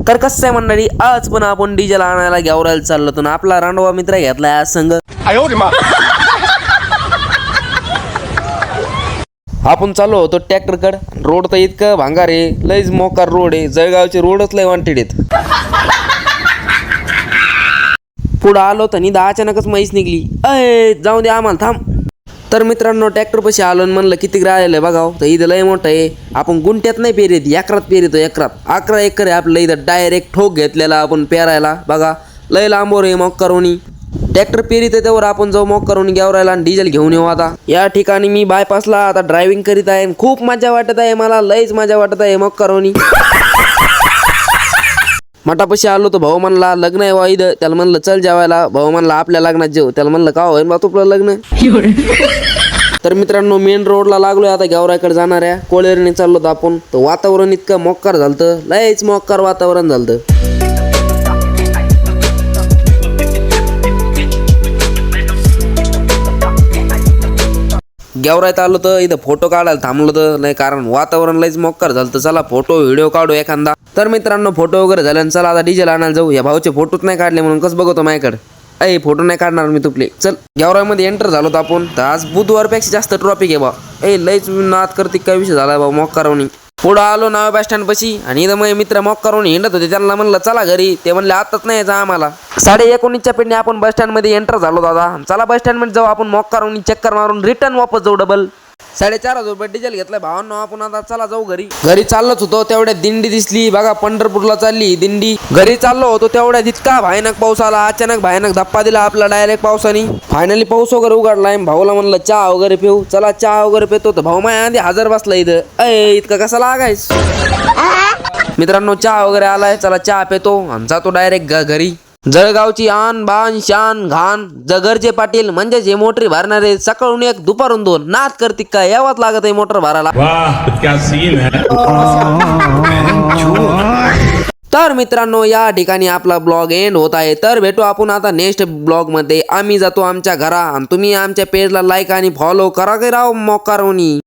तर कसं आहे मंडळी, आज पण आपण डिझेल आणायला गेवरायला चाललो होतो ना. आपला रांडवा मित्र घेतलाय आज संघ. आपण चाललो होतो ट्रॅक्टरकडे. रोड तर इतकं भांगार आहे, लयच मोकार रोड आहे. जळगावचे रोडच लय वांटेड आहेत. पुढं आलो तर निदा अचानकच म्हैस निघली. अय जाऊ दे आम्हाला, थांब. तर मित्रांनो ट्रॅक्टर पशी आलो आणि म्हणलं किती राहिलं बघाव. तर इथं लय मोठं आहे. आपण गुंट्यात नाही पेरीत, एकरात पेरितो. एकरात 11 एकर आहे आपलं इथं. डायरेक्ट ठोक घेतलेला आपण पेरायला. बघा लय लांबवर आहे मक्कारोनी. ट्रॅक्टर पेरीत आहे त्यावर आपण जाऊ मक्कारोनी गेवरायला आणि डिझेल घेऊन येऊ. आता या ठिकाणी मी बायपासला आता ड्रायव्हिंग करीत आहे. खूप मजा वाटत आहे मला, लयच मजा वाटत आहे मक्कारोनी. मठापाशी आलो तर भाऊ म्हणला लग्न आहे वा इथं. त्याला म्हणलं चल जेवायला. भाऊ म्हणला आपल्या लग्नात जेव. त्याला म्हणलं का होईल बा तुपलं लग्न. तर मित्रांनो मेन रोडला लागलोय आता गेवराकडे जाणाऱ्या. कोळेरने चाललो तर आपण. तर वातावरण इतकं मोक्कार झालतं, लयच मोक्कार वातावरण झालतं. गेवरायत आलो तर इथं फोटो काढायला थांबलो तर नाही, कारण वातावरण लयच मोक्कार झालं. तर चला फोटो व्हिडिओ काढू एखादा. तर मित्रांनो फोटो वगैरे झाले, चला आता डिझेल आणायला जाऊ. या भाऊचे फोटोच नाही काढले म्हणून कसं बघतो माझ्याकडे. अय फोटो नाही काढणार मी तुपले. चल गेवरामध्ये एंटर झालो तर आपण. तर आज बुधवारपेक्षा जास्त ट्रॉफिक आहे बा. लयच नाद करते काय विषय झाला बा मोक्कारोनी. पुढं आलो नाव बस स्टँड पशी आणि इथं मग मित्र मोक्कारोनी हिंडत होते. त्यांना म्हणलं चला घरी. ते म्हणले आताच नाही यायचं आम्हाला. 19:30च्या पिंडी आपण बस स्टँड मध्ये एंटर झालो दादा. चला बस स्टँड मध्ये जाऊ आपण. मोक्कारोनी चक्कर मारून रिटर्न वापस जाऊ डबल. 4,500 रुपये डिझेल घेतलाय भावांनो आपण. आता चला जाऊ घरी. घरी चाललोच होतो तेवढ्यात दिंडी दिसली बघा. पंढरपूरला चालली दिंडी. घरी चाललो होतो तेवढ्यात इतका भयानक पाऊस आला. अचानक भयानक धप्पा दिला आपला डायरेक्ट पावसाने. फायनली पाऊस वगैरे उघडलाय. भाऊला म्हणलं चहा वगैरे पिऊ. चला चहा वगैरे पितो. तर भाऊ माझ्या आधी हजर बसला इथं. इतकं कसा लागायच. मित्रांनो चहा वगैरे आलाय. चला चहा पितो आणि जातो डायरेक्ट घरी. जळगावची आन बान शान घाण जगरचे पाटील म्हणजे जे मोटरी भरणारे. सकाळून एक दुपारून 2 नाद करते काय यावंच लागत आहे मोटर भरायला. क्या सीन है. तर मित्रांनो या ठिकाणी आपला ब्लॉग एंड होत आहे. तर भेटू आपण आता नेक्स्ट ब्लॉग मध्ये. आम्ही जातो आमच्या घरा आणि तुम्ही आमच्या पेजला लाईक आणि फॉलो करा की राव मोक्कारोनी.